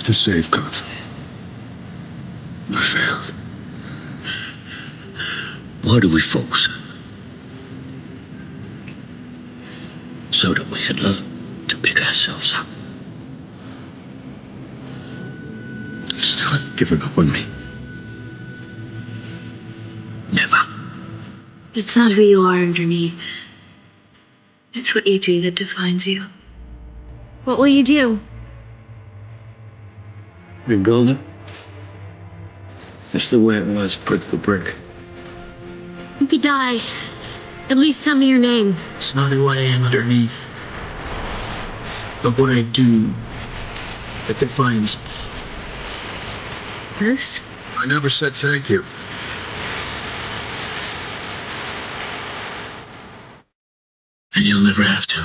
to save Gotham. I failed. Why do we focus? So that we can learn to pick ourselves up. You still haven't given up on me. Never. It's not who you are underneath. It's what you do that defines you. What will you do? Rebuild it. It's the way it was, brick for brick. You could die. At least tell me your name. It's not who I am underneath, but what I do that defines me. Bruce? I never said thank you. And you'll never have to.